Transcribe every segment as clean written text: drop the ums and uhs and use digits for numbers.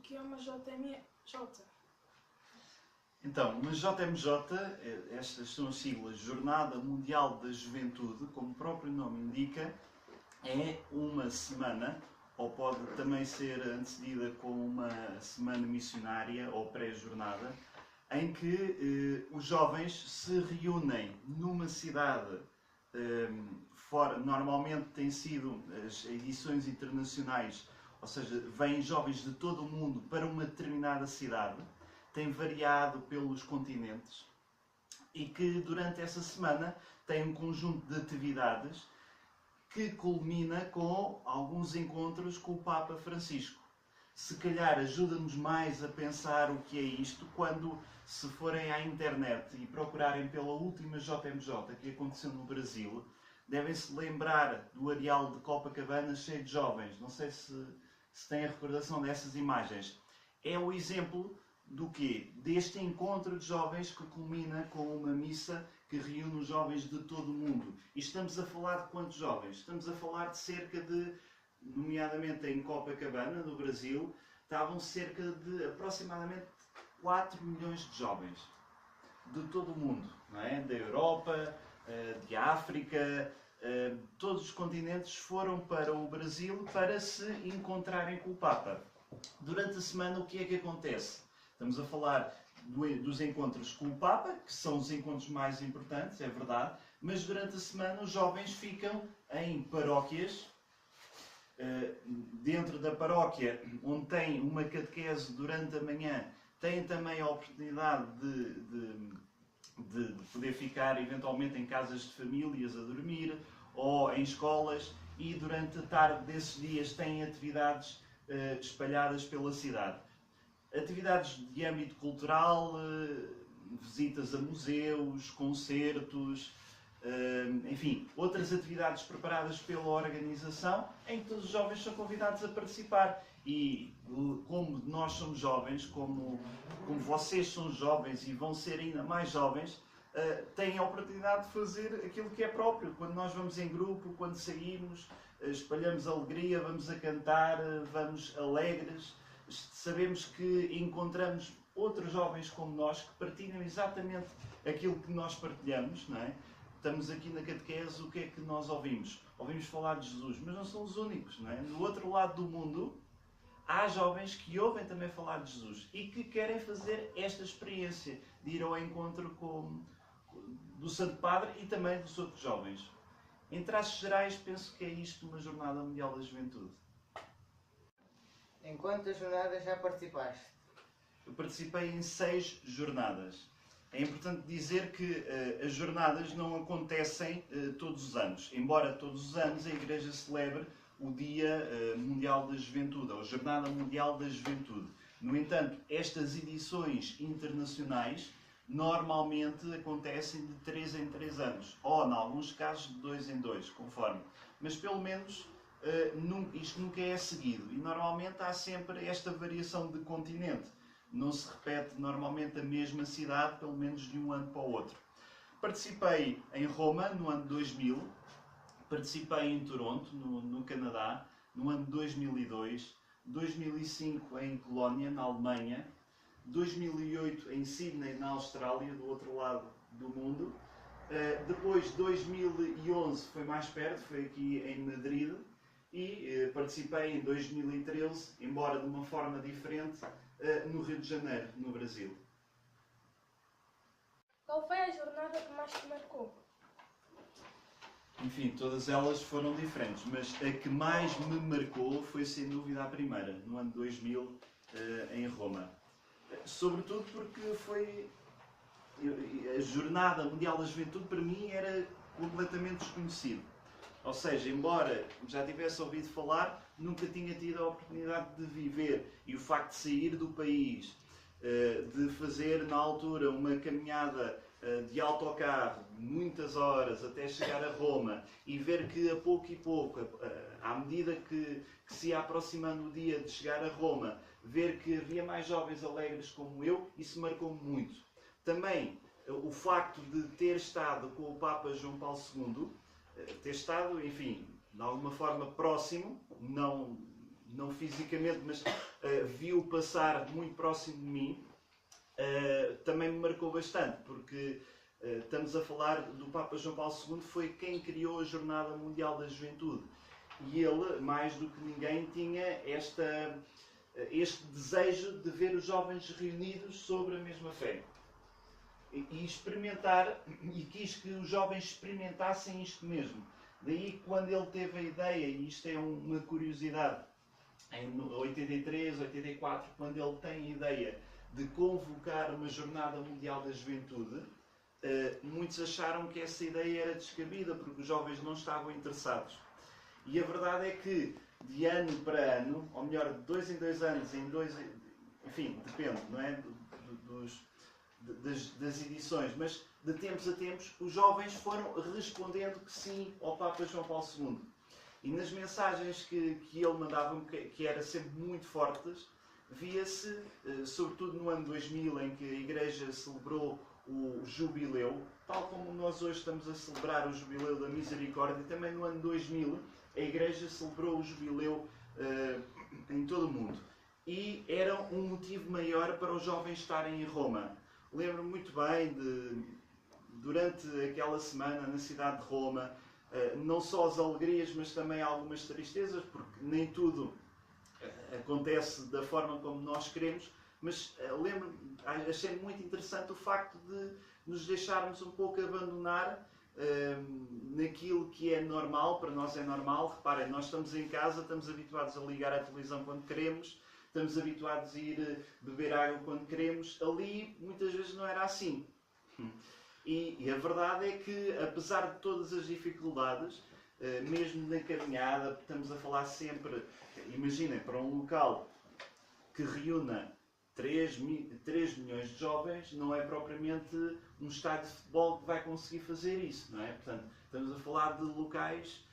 que é uma JMJ? Então, uma JMJ, estas são as siglas Jornada Mundial da Juventude, como o próprio nome indica, é uma semana, ou pode também ser antecedida com uma semana missionária ou pré-jornada, em que os jovens se reúnem numa cidade, normalmente têm sido as edições internacionais, ou seja, vêm jovens de todo o mundo para uma determinada cidade, tem variado pelos continentes e que durante essa semana tem um conjunto de atividades que culmina com alguns encontros com o Papa Francisco. Se calhar ajuda-nos mais a pensar o que é isto quando, se forem à internet e procurarem pela última JMJ que aconteceu no Brasil, devem-se lembrar do areal de Copacabana cheio de jovens. Não sei se têm a recordação dessas imagens. É o exemplo do quê? Deste encontro de jovens que culmina com uma missa que reúne os jovens de todo o mundo. E estamos a falar de quantos jovens? Estamos a falar de cerca de, nomeadamente em Copacabana, no Brasil, estavam cerca de aproximadamente 4 milhões de jovens de todo o mundo, não é? Da Europa, de África, todos os continentes foram para o Brasil para se encontrarem com o Papa. Durante a semana o que é que acontece? Estamos a falar dos encontros com o Papa, que são os encontros mais importantes, é verdade, mas durante a semana os jovens ficam em paróquias, dentro da paróquia, onde tem uma catequese durante a manhã, têm também a oportunidade de poder ficar eventualmente em casas de famílias a dormir, ou em escolas, e durante a tarde desses dias têm atividades espalhadas pela cidade. Atividades de âmbito cultural, visitas a museus, concertos, enfim, outras atividades preparadas pela organização em que todos os jovens são convidados a participar. E como nós somos jovens, como vocês são jovens e vão ser ainda mais jovens, têm a oportunidade de fazer aquilo que é próprio. Quando nós vamos em grupo, quando saímos, espalhamos alegria, vamos a cantar, vamos alegres. Sabemos que encontramos outros jovens como nós que partilham exatamente aquilo que nós partilhamos, não é? Estamos aqui na catequese, o que é que nós ouvimos? Ouvimos falar de Jesus, mas não são os únicos, não é? Do outro lado do mundo, há jovens que ouvem também falar de Jesus e que querem fazer esta experiência de ir ao encontro do Santo Padre e também dos outros jovens. Em traços gerais, penso que é isto uma Jornada Mundial da Juventude. Em quantas jornadas já participaste? Eu participei em 6 jornadas. É importante dizer que as jornadas não acontecem todos os anos, embora todos os anos a Igreja celebre o Dia Mundial da Juventude, ou Jornada Mundial da Juventude. No entanto, estas edições internacionais normalmente acontecem de 3 em 3 anos, ou, em alguns casos, de 2 em 2, conforme. Mas, pelo menos, isto nunca é seguido. E, normalmente, há sempre esta variação de continente. Não se repete, normalmente, a mesma cidade, pelo menos de um ano para o outro. Participei em Roma, no ano de 2000. Participei em Toronto, no Canadá, no ano de 2002. 2005 em Colónia, na Alemanha. 2008 em Sydney, na Austrália, do outro lado do mundo. Depois, 2011 foi mais perto, foi aqui em Madrid. E participei em 2013, embora de uma forma diferente, no Rio de Janeiro, no Brasil. Qual foi a jornada que mais te marcou? Enfim, todas elas foram diferentes, mas a que mais me marcou foi sem dúvida a primeira, no ano 2000, em Roma. Sobretudo porque foi a Jornada Mundial da Juventude, para mim, era completamente desconhecido. Ou seja, embora já tivesse ouvido falar, nunca tinha tido a oportunidade de viver. E o facto de sair do país, de fazer na altura uma caminhada de autocarro, muitas horas, até chegar a Roma, e ver que a pouco e pouco, à medida que se ia aproximando o dia de chegar a Roma, ver que havia mais jovens alegres como eu, isso marcou-me muito. Também o facto de ter estado com o Papa João Paulo II, ter estado, enfim, de alguma forma próximo, não não fisicamente, mas vi-o passar muito próximo de mim, também me marcou bastante, porque estamos a falar do Papa João Paulo II, foi quem criou a Jornada Mundial da Juventude. E ele, mais do que ninguém, tinha este desejo de ver os jovens reunidos sobre a mesma fé. E experimentar, e quis que os jovens experimentassem isto mesmo. Daí, quando ele teve a ideia, e isto é uma curiosidade, em 83, 84, quando ele tem a ideia de convocar uma Jornada Mundial da Juventude, muitos acharam que essa ideia era descabida, porque os jovens não estavam interessados. E a verdade é que, de ano para ano, ou melhor, de 2 em 2 anos, enfim, depende, não é? Das edições, mas de tempos a tempos, os jovens foram respondendo que sim ao Papa João Paulo II. E nas mensagens que ele mandava, que eram sempre muito fortes, via-se, sobretudo no ano 2000, em que a Igreja celebrou o Jubileu, tal como nós hoje estamos a celebrar o Jubileu da Misericórdia, também no ano 2000 a Igreja celebrou o Jubileu em todo o mundo. E era um motivo maior para os jovens estarem em Roma. Lembro-me muito bem durante aquela semana na cidade de Roma, não só as alegrias, mas também algumas tristezas, porque nem tudo acontece da forma como nós queremos, mas achei muito interessante o facto de nos deixarmos um pouco abandonar naquilo que é normal, para nós é normal. Reparem, nós estamos em casa, estamos habituados a ligar a televisão quando queremos, estamos habituados a ir beber água quando queremos. Ali muitas vezes não era assim. E a verdade é que, apesar de todas as dificuldades, mesmo na caminhada, estamos a falar sempre, imaginem, para um local que reúna 3 milhões de jovens, não é propriamente um estádio de futebol que vai conseguir fazer isso, não é? Portanto, estamos a falar de locais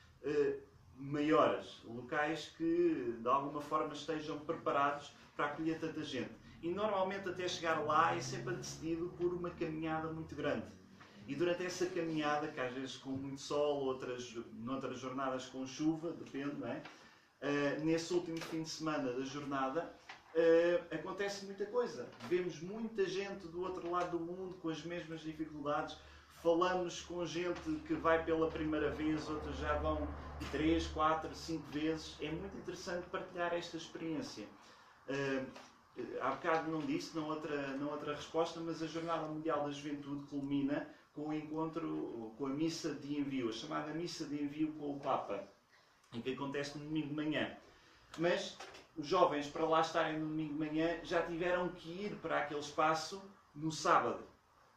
maiores, locais que de alguma forma estejam preparados para acolher tanta gente. E normalmente até chegar lá é sempre antecedido por uma caminhada muito grande. E durante essa caminhada, que às vezes com muito sol, noutras jornadas com chuva, depende, não é? Nesse último fim de semana da jornada, acontece muita coisa. Vemos muita gente do outro lado do mundo com as mesmas dificuldades. Falamos com gente que vai pela primeira vez, outros já vão 3, 4, 5 vezes. É muito interessante partilhar esta experiência. Há bocado não disse, não outra resposta, mas a Jornada Mundial da Juventude culmina com o encontro, com a missa de envio, a chamada missa de envio com o Papa, em que acontece no domingo de manhã. Mas os jovens, para lá estarem no domingo de manhã, já tiveram que ir para aquele espaço no sábado.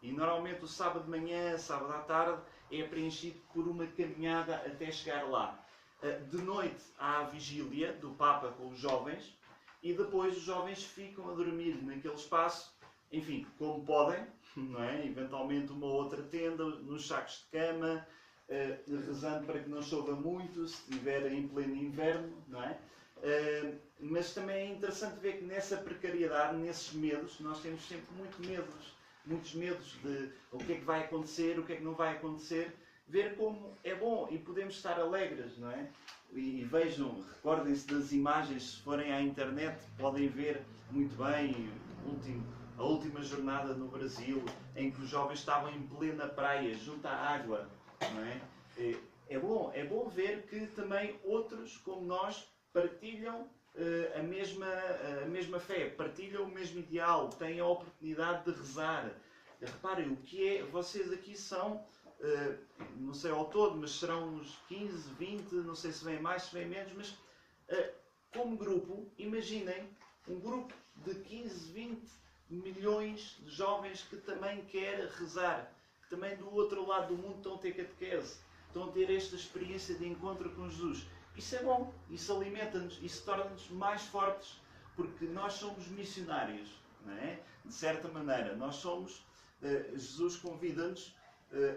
E normalmente o sábado de manhã, sábado à tarde, é preenchido por uma caminhada até chegar lá. De noite há a vigília do Papa com os jovens, e depois os jovens ficam a dormir naquele espaço, enfim, como podem, não é? Eventualmente uma outra tenda, nos sacos de cama, rezando para que não chova muito, se estiver em pleno inverno, não é? Mas também é interessante ver que nessa precariedade, nesses medos, nós temos sempre muitos medos de o que é que vai acontecer, o que é que não vai acontecer, ver como é bom e podemos estar alegres, não é? E vejam, recordem-se das imagens, se forem à internet, podem ver muito bem a última jornada no Brasil, em que os jovens estavam em plena praia, junto à água, não é? É bom ver que também outros, como nós, partilham a mesma fé, partilham o mesmo ideal, têm a oportunidade de rezar. Reparem, o que é, vocês aqui são, não sei ao todo, mas serão uns 15, 20, não sei se vem mais, se vem menos, mas como grupo, imaginem um grupo de 15, 20 milhões de jovens que também quer rezar, que também do outro lado do mundo estão a ter catequese, estão a ter esta experiência de encontro com Jesus. Isso é bom, isso alimenta-nos, isso torna-nos mais fortes, porque nós somos missionários, não é? De certa maneira, nós somos, Jesus convida-nos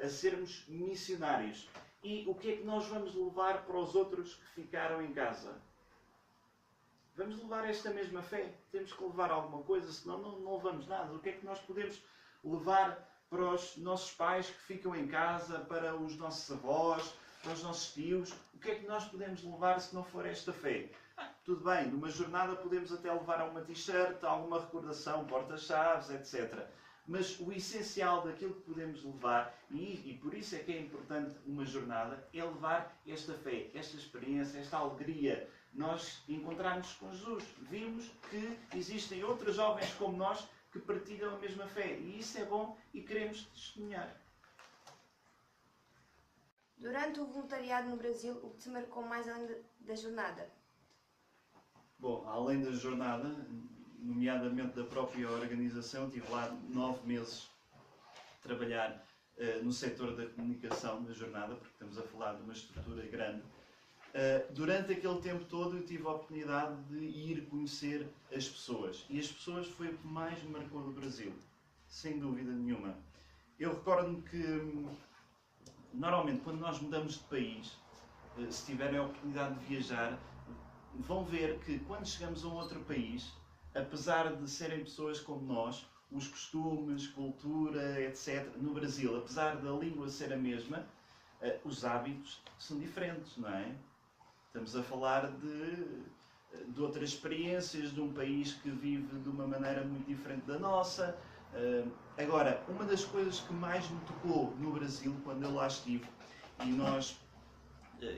a sermos missionários. E o que é que nós vamos levar para os outros que ficaram em casa? Vamos levar esta mesma fé? Temos que levar alguma coisa, senão não levamos nada. O que é que nós podemos levar para os nossos pais que ficam em casa, para os nossos avós, para os nossos tios? O que é que nós podemos levar se não for esta fé? Tudo bem, numa jornada podemos até levar a uma t-shirt, alguma recordação, porta-chaves, etc. Mas o essencial daquilo que podemos levar, e por isso é que é importante uma jornada, é levar esta fé, esta experiência, esta alegria. Nós encontrarmos com Jesus. Vimos que existem outros jovens como nós que partilham a mesma fé. E isso é bom e queremos testemunhar. Durante o voluntariado no Brasil, o que te marcou mais além da jornada? Bom, além da jornada, nomeadamente da própria organização, tive lá 9 meses a trabalhar no setor da comunicação da jornada, porque estamos a falar de uma estrutura grande. Durante aquele tempo todo eu tive a oportunidade de ir conhecer as pessoas. E as pessoas foi o que mais me marcou do Brasil, sem dúvida nenhuma. Eu recordo-me que, normalmente, quando nós mudamos de país, se tiverem a oportunidade de viajar, vão ver que quando chegamos a um outro país, apesar de serem pessoas como nós, os costumes, cultura, etc., no Brasil, apesar da língua ser a mesma, os hábitos são diferentes, não é? Estamos a falar de outras experiências, de um país que vive de uma maneira muito diferente da nossa. Agora, uma das coisas que mais me tocou no Brasil, quando eu lá estive, e nós,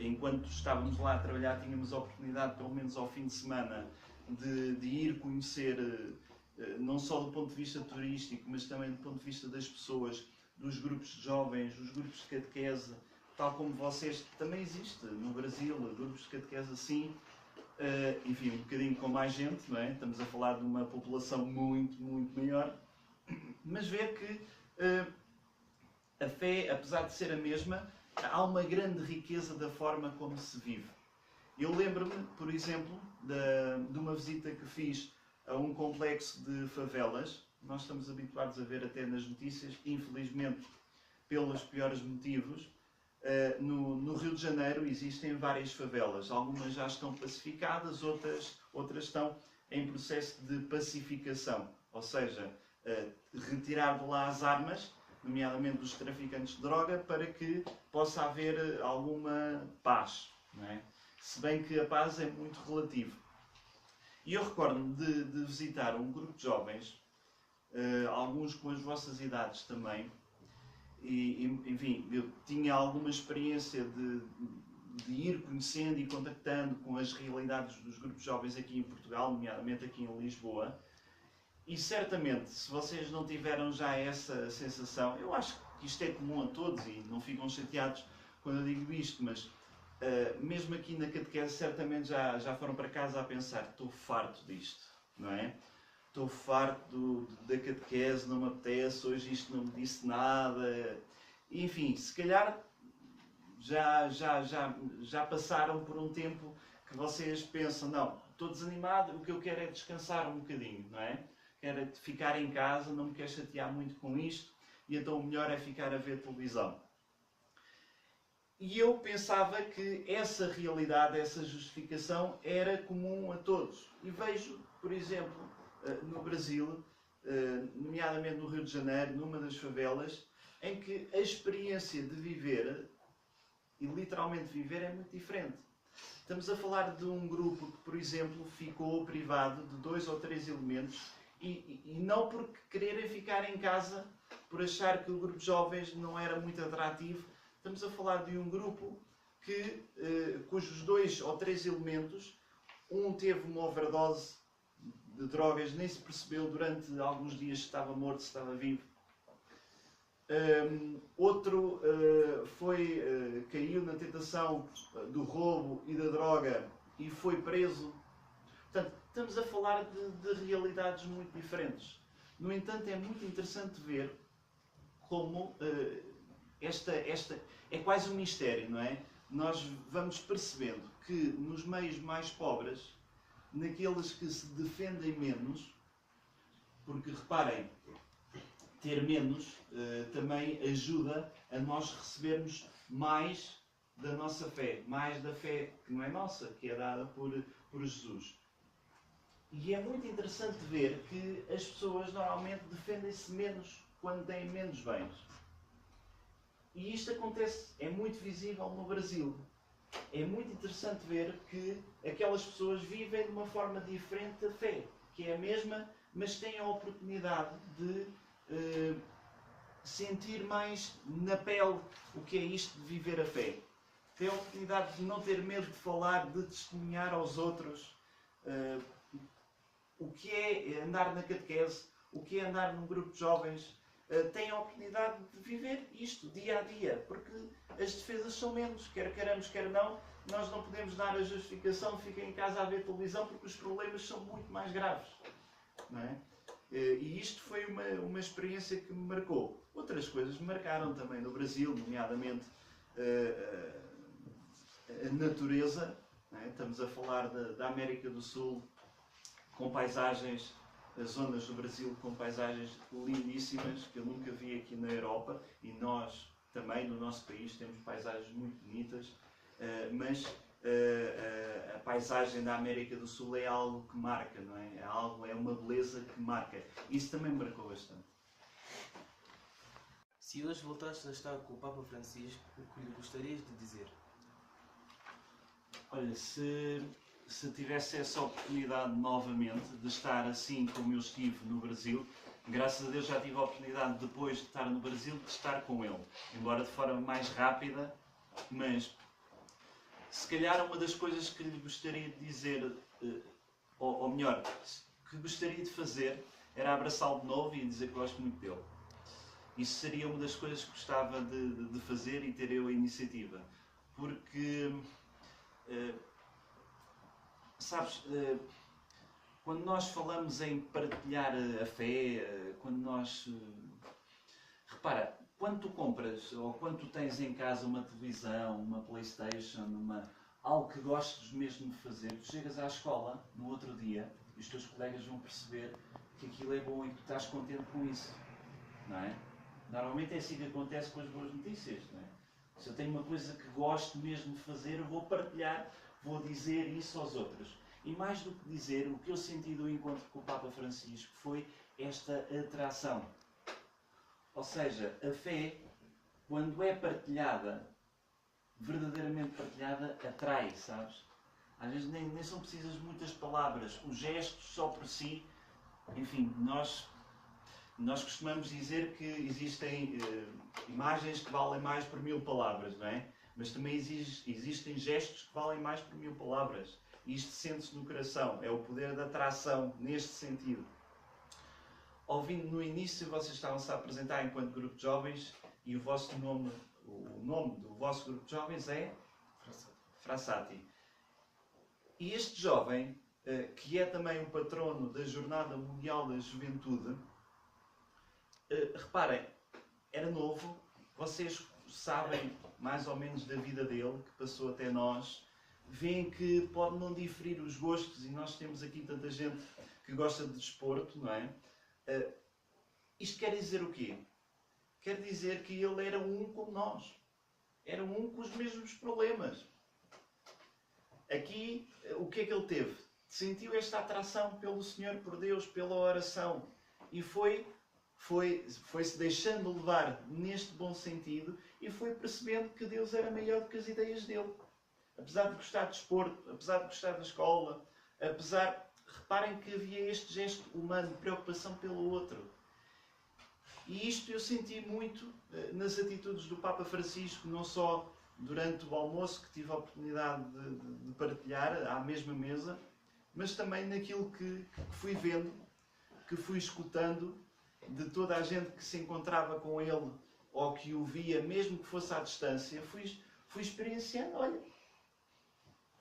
enquanto estávamos lá a trabalhar, tínhamos a oportunidade, pelo menos ao fim de semana, de ir conhecer, não só do ponto de vista turístico, mas também do ponto de vista das pessoas, dos grupos de jovens, dos grupos de catequese, tal como vocês, também existe no Brasil, grupos de catequese assim, enfim, um bocadinho com mais gente, não é? Estamos a falar de uma população muito, muito maior, mas ver que a fé, apesar de ser a mesma, há uma grande riqueza da forma como se vive. Eu lembro-me, por exemplo, de uma visita que fiz a um complexo de favelas. Nós estamos habituados a ver até nas notícias, infelizmente, pelos piores motivos. No Rio de Janeiro existem várias favelas. Algumas já estão pacificadas, outras estão em processo de pacificação. Ou seja, retirar de lá as armas, nomeadamente dos traficantes de droga, para que possa haver alguma paz, não é? Se bem que a paz é muito relativo. E eu recordo-me de visitar um grupo de jovens, alguns com as vossas idades também, e enfim, eu tinha alguma experiência de ir conhecendo e contactando com as realidades dos grupos de jovens aqui em Portugal, nomeadamente aqui em Lisboa. E certamente, se vocês não tiveram já essa sensação, eu acho que isto é comum a todos e não ficam chateados quando eu digo isto, mas mesmo aqui na catequese certamente já foram para casa a pensar: estou farto disto, não é? Estou farto da catequese, não me apetece, hoje isto não me disse nada. Enfim, se calhar já passaram por um tempo que vocês pensam: não, estou desanimado, o que eu quero é descansar um bocadinho, não é? Quero ficar em casa, não me quero chatear muito com isto, e então o melhor é ficar a ver televisão. E eu pensava que essa realidade, essa justificação era comum a todos. E vejo, por exemplo, no Brasil, nomeadamente no Rio de Janeiro, numa das favelas, em que a experiência de viver, e literalmente viver, é muito diferente. Estamos a falar de um grupo que, por exemplo, ficou privado de 2 ou 3 elementos, e não por quererem ficar em casa, por achar que o grupo de jovens não era muito atrativo. Estamos a falar de um grupo cujos 2 ou 3 elementos, um teve uma overdose de drogas, nem se percebeu durante alguns dias se estava morto, se estava vivo. Outro caiu na tentação do roubo e da droga e foi preso. Portanto, estamos a falar de realidades muito diferentes. No entanto, é muito interessante ver como esta é quase um mistério, não é? Nós vamos percebendo que nos meios mais pobres, naqueles que se defendem menos, porque reparem, ter menos também ajuda a nós recebermos mais da nossa fé, mais da fé que não é nossa, que é dada por Jesus. E é muito interessante ver que as pessoas normalmente defendem-se menos quando têm menos bens. E isto acontece, é muito visível no Brasil. é muito interessante ver que aquelas pessoas vivem de uma forma diferente a fé, que é a mesma, mas têm a oportunidade de sentir mais na pele o que é isto de viver a fé. Têm a oportunidade de não ter medo de falar, de testemunhar aos outros o que é andar na catequese, o que é andar num grupo de jovens. Têm a oportunidade de viver isto dia a dia, porque as defesas são menos, quer queiramos, quer não. Nós não podemos dar a justificação, fiquem em casa a ver televisão, porque os problemas são muito mais graves. Não é? E isto foi uma experiência que me marcou. Outras coisas me marcaram também no Brasil, nomeadamente a natureza. Não é? Estamos a falar da América do Sul, com paisagens, as zonas do Brasil com paisagens lindíssimas, que eu nunca vi aqui na Europa, e nós também no nosso país temos paisagens muito bonitas, mas a paisagem da América do Sul é algo que marca, não é? É uma beleza que marca. Isso também me marcou bastante. Se hoje voltasses a estar com o Papa Francisco, o que lhe gostarias de dizer? Olha, se tivesse essa oportunidade novamente de estar assim como eu estive no Brasil, graças a Deus já tive a oportunidade depois de estar no Brasil de estar com ele, embora de forma mais rápida, mas se calhar uma das coisas que lhe gostaria de dizer, ou melhor, que gostaria de fazer, era abraçá-lo de novo e dizer que gosto muito dele. Isso seria uma das coisas que gostava de fazer e ter eu a iniciativa, porque sabes, quando nós falamos em partilhar a fé, quando nós... repara, quando tu compras ou quando tu tens em casa uma televisão, uma PlayStation, algo que gostes mesmo de fazer, tu chegas à escola no outro dia e os teus colegas vão perceber que aquilo é bom e que tu estás contente com isso, não é? Normalmente é assim que acontece com as boas notícias, não é? Se eu tenho uma coisa que gosto mesmo de fazer, eu vou partilhar, vou dizer isso aos outros. E mais do que dizer, o que eu senti do encontro com o Papa Francisco foi esta atração. Ou seja, a fé, quando é partilhada, verdadeiramente partilhada, atrai, sabes? Às vezes nem são precisas muitas palavras. Os gestos só por si, enfim, nós costumamos dizer que existem imagens que valem mais por 1000 palavras, não é? Mas também existem gestos que valem mais por 1000 palavras. E isto sente-se no coração. É o poder da atração, neste sentido. Ouvindo no início, vocês estavam-se a apresentar enquanto grupo de jovens e o nome do vosso grupo de jovens é? Frassati. E este jovem, que é também o patrono da Jornada Mundial da Juventude, reparem, era novo, vocês sabem mais ou menos da vida dele, que passou até nós, veem que pode não diferir os gostos, e nós temos aqui tanta gente que gosta de desporto, não é? Isto quer dizer o quê? Quer dizer que ele era um como nós. Era um com os mesmos problemas. Aqui, o que é que ele teve? Sentiu esta atração pelo Senhor, por Deus, pela oração. E foi-se deixando levar neste bom sentido e foi percebendo que Deus era maior do que as ideias dele. Apesar de gostar de desporto, apesar de gostar da escola, reparem que havia este gesto humano de preocupação pelo outro. E isto eu senti muito nas atitudes do Papa Francisco, não só durante o almoço que tive a oportunidade de partilhar à mesma mesa, mas também naquilo que fui vendo, que fui escutando de toda a gente que se encontrava com ele ou que o via, mesmo que fosse à distância, fui experienciando, olha,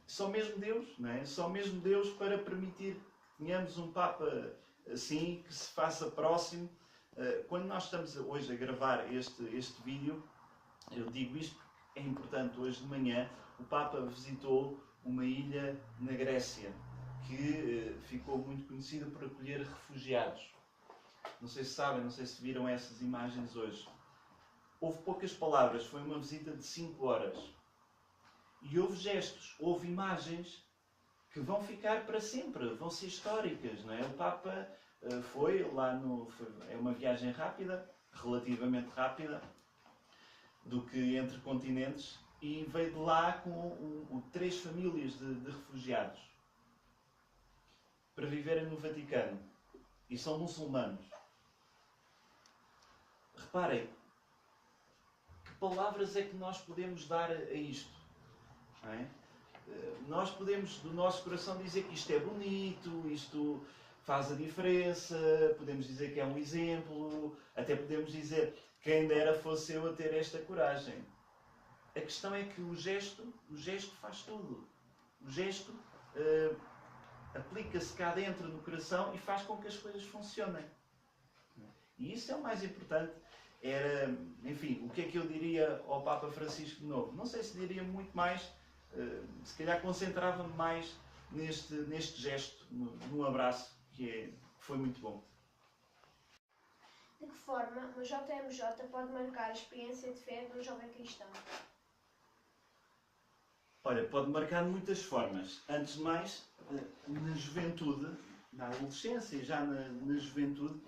só mesmo Deus, não é? Só mesmo Deus para permitir que tenhamos um Papa assim, que se faça próximo. Quando nós estamos hoje a gravar este vídeo, eu digo isto porque é importante. Hoje de manhã o Papa visitou uma ilha na Grécia que ficou muito conhecida por acolher refugiados. Não sei se sabem, não sei se viram essas imagens hoje. Houve poucas palavras, foi uma visita de 5 horas. E houve gestos, houve imagens que vão ficar para sempre, vão ser históricas, não é? O Papa foi lá é uma viagem rápida, relativamente rápida, do que entre continentes, e veio de lá com 3 famílias de refugiados para viverem no Vaticano. E são muçulmanos. Reparem, que palavras é que nós podemos dar a isto? Não é? Nós podemos, do nosso coração, dizer que isto é bonito, isto faz a diferença, podemos dizer que é um exemplo, até podemos dizer quem dera fosse eu a ter esta coragem. A questão é que o gesto faz tudo. O gesto aplica-se cá dentro no coração e faz com que as coisas funcionem. E isso é o mais importante. Enfim, o que é que eu diria ao Papa Francisco de novo? Não sei se diria muito mais, se calhar concentrava-me mais neste gesto, no abraço, que foi muito bom. De que forma uma JMJ pode marcar a experiência de fé de um jovem cristão? Olha, pode marcar de muitas formas. Antes de mais, na juventude, na adolescência e já na juventude,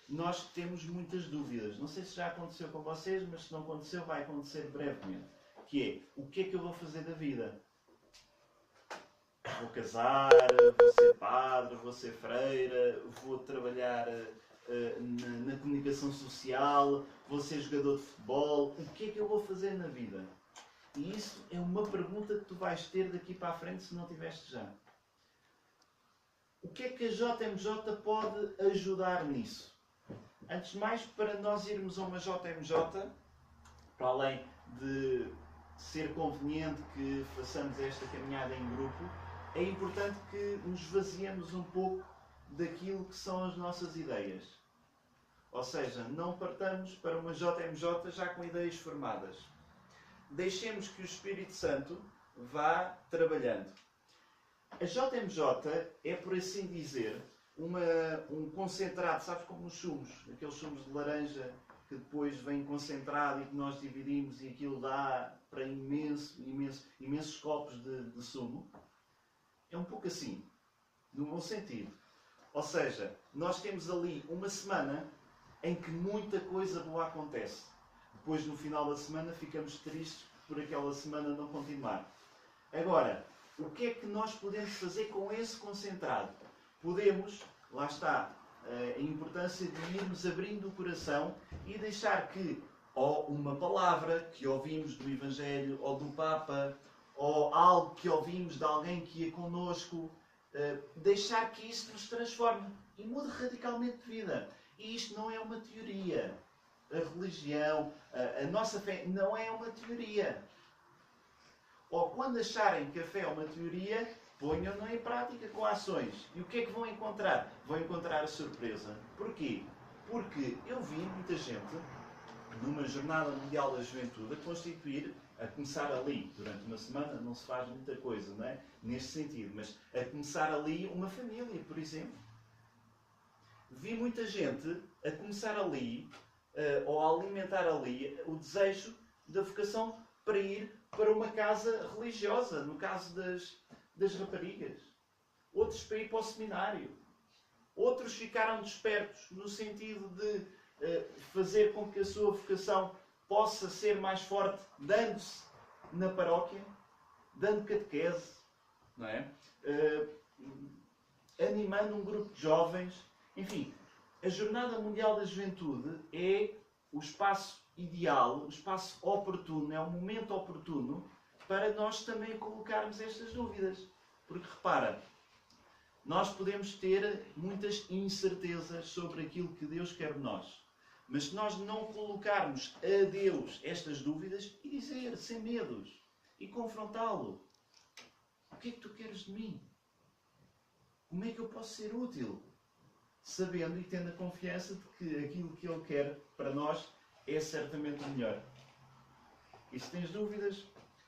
nós temos muitas dúvidas. Não sei se já aconteceu com vocês, mas se não aconteceu, vai acontecer brevemente. Que é, o que é que eu vou fazer da vida? Vou casar, vou ser padre, vou ser freira, vou trabalhar na comunicação social, vou ser jogador de futebol. O que é que eu vou fazer na vida? E isso é uma pergunta que tu vais ter daqui para a frente se não tiveste já. O que é que a JMJ pode ajudar nisso? Antes de mais, para nós irmos a uma JMJ, para além de ser conveniente que façamos esta caminhada em grupo, é importante que nos vaziemos um pouco daquilo que são as nossas ideias. Ou seja, não partamos para uma JMJ já com ideias formadas. Deixemos que o Espírito Santo vá trabalhando. A JMJ é, por assim dizer, um concentrado, sabes como os sumos, aqueles sumos de laranja que depois vem concentrado e que nós dividimos e aquilo dá para imensos copos de sumo. É um pouco assim, no bom sentido. Ou seja, nós temos ali uma semana em que muita coisa boa acontece. Depois, no final da semana, ficamos tristes por aquela semana não continuar. Agora, o que é que nós podemos fazer com esse concentrado? Podemos, lá está, a importância de irmos abrindo o coração e deixar que, ou uma palavra que ouvimos do Evangelho, ou do Papa, ou algo que ouvimos de alguém que ia connosco, deixar que isso nos transforme e mude radicalmente de vida. E isto não é uma teoria. A religião, a nossa fé não é uma teoria. Ou quando acharem que a fé é uma teoria, ponham-na em prática com ações. E o que é que vão encontrar? Vão encontrar a surpresa. Porquê? Porque eu vi muita gente, numa Jornada Mundial da Juventude, a começar ali, durante uma semana não se faz muita coisa, não é? Neste sentido, mas a começar ali uma família, por exemplo. Vi muita gente a começar ali, ou a alimentar ali, o desejo da vocação para ir para uma casa religiosa, no caso das raparigas. Outros para ir para o seminário. Outros ficaram despertos no sentido de fazer com que a sua vocação possa ser mais forte, dando-se na paróquia, dando catequese, não é? Animando um grupo de jovens. Enfim, a Jornada Mundial da Juventude é o espaço ideal, o espaço oportuno, é o momento oportuno para nós também colocarmos estas dúvidas. Porque repara, nós podemos ter muitas incertezas sobre aquilo que Deus quer de nós. Mas se nós não colocarmos a Deus estas dúvidas e dizer, sem medos, e confrontá-lo: o que é que tu queres de mim? Como é que eu posso ser útil? Sabendo e tendo a confiança de que aquilo que Ele quer para nós é certamente o melhor. E se tens dúvidas,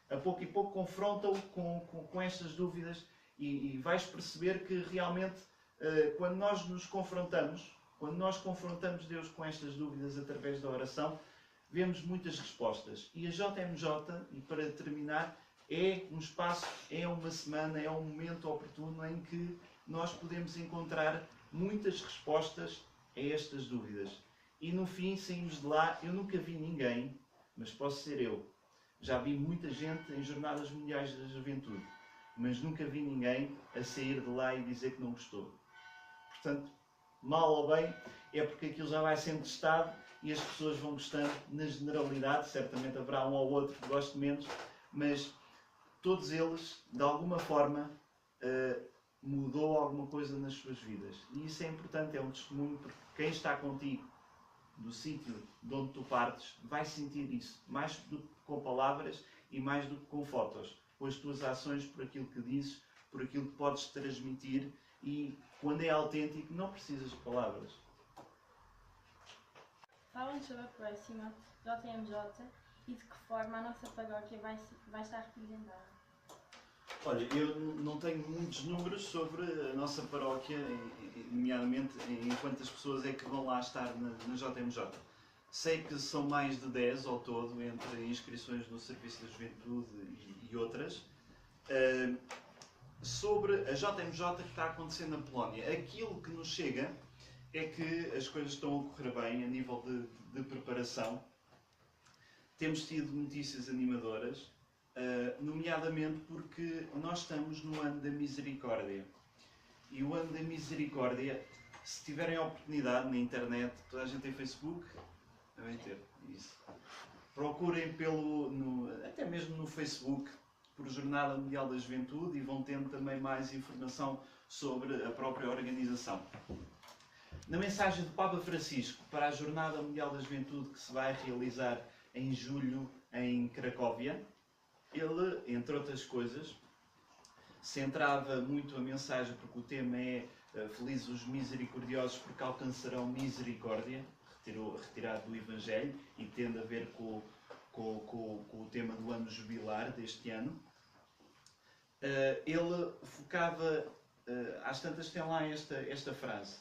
a pouco e pouco confronta-o com estas dúvidas e vais perceber que realmente quando nós nos confrontamos, quando nós confrontamos Deus com estas dúvidas através da oração, vemos muitas respostas. E a JMJ, e para terminar, é um espaço, é uma semana, é um momento oportuno em que nós podemos encontrar muitas respostas a estas dúvidas. E no fim saímos de lá, eu nunca vi ninguém, mas posso ser eu, Já vi muita gente em jornadas mundiais da juventude, mas nunca vi ninguém a sair de lá e dizer que não gostou. Portanto, mal ou bem, é porque aquilo já vai sendo testado e as pessoas vão gostando na generalidade. Certamente haverá um ou outro que goste menos, mas todos eles, de alguma forma, mudou alguma coisa nas suas vidas. E isso é importante, é um testemunho, porque quem está contigo do sítio de onde tu partes vai sentir isso, mais do que com palavras e mais do que com fotos, com as tuas ações, por aquilo que dizes, por aquilo que podes transmitir, e quando é autêntico não precisas de palavras. Fala-nos sobre a próxima JMJ e de que forma a nossa paróquia vai estar representada. Olha, eu não tenho muitos números sobre a nossa paróquia, nomeadamente em quantas pessoas é que vão lá estar na JMJ. Sei que são mais de 10 ao todo, entre inscrições no Serviço da Juventude e outras. Sobre a JMJ que está acontecendo na Polónia, aquilo que nos chega é que as coisas estão a correr bem a nível de preparação. Temos tido notícias animadoras, nomeadamente porque nós estamos no ano da misericórdia. E o ano da misericórdia, se tiverem a oportunidade na internet, toda a gente tem Facebook, devem ter isso. Procurem até mesmo no Facebook, por Jornada Mundial da Juventude, e vão tendo também mais informação sobre a própria organização. Na mensagem do Papa Francisco para a Jornada Mundial da Juventude, que se vai realizar em julho em Cracóvia, ele, entre outras coisas, centrava muito a mensagem, porque o tema é Felizes os misericordiosos porque alcançarão misericórdia, retirado do Evangelho, e tendo a ver com o tema do ano jubilar deste ano. Ele focava, às tantas tem lá esta frase: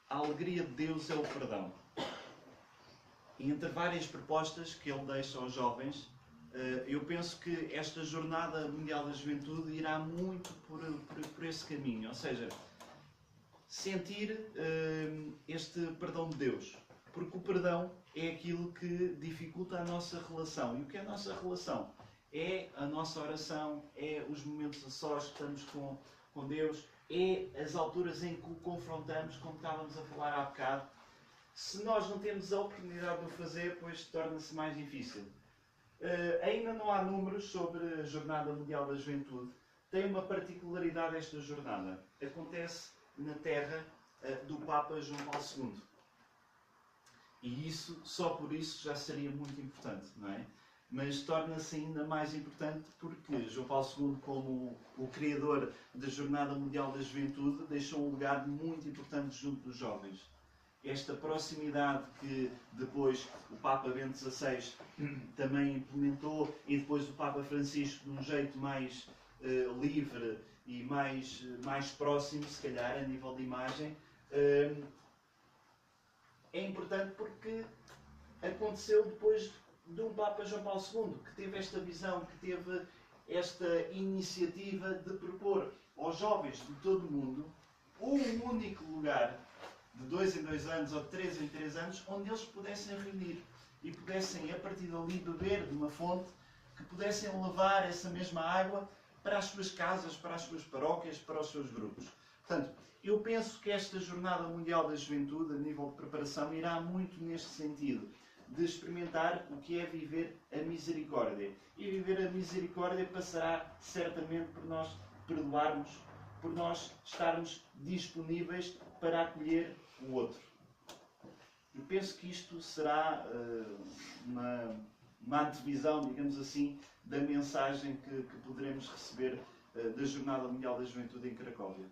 a alegria de Deus é o perdão. E entre várias propostas que ele deixa aos jovens, eu penso que esta Jornada Mundial da Juventude irá muito por esse caminho, ou seja, sentir este perdão de Deus, porque o perdão é aquilo que dificulta a nossa relação. E o que é a nossa relação? É a nossa oração, é os momentos a sós que estamos com Deus, é as alturas em que o confrontamos, como estávamos a falar há bocado. Se nós não temos a oportunidade de o fazer, pois torna-se mais difícil. Ainda não há números sobre a Jornada Mundial da Juventude. Tem uma particularidade esta jornada. Acontece na terra do Papa João Paulo II. E isso, só por isso, já seria muito importante, não é? Mas torna-se ainda mais importante porque João Paulo II, como o criador da Jornada Mundial da Juventude, deixou um legado muito importante junto dos jovens. Esta proximidade que depois o Papa Bento XVI também implementou, e depois o Papa Francisco, de um jeito mais livre e mais próximo, se calhar, a nível de imagem, é importante porque aconteceu depois de um Papa João Paulo II, que teve esta visão, que teve esta iniciativa de propor aos jovens de todo o mundo um único lugar, de 2 em 2 anos ou de 3 em 3 anos, onde eles pudessem reunir e pudessem, a partir dali, beber de uma fonte, que pudessem levar essa mesma água para as suas casas, para as suas paróquias, para os seus grupos. Portanto, eu penso que esta Jornada Mundial da Juventude, a nível de preparação, irá muito neste sentido, de experimentar o que é viver a misericórdia. E viver a misericórdia passará certamente por nós perdoarmos, por nós estarmos disponíveis para acolher o outro. Eu penso que isto será uma antevisão, digamos assim, da mensagem que poderemos receber da Jornada Mundial da Juventude em Cracóvia.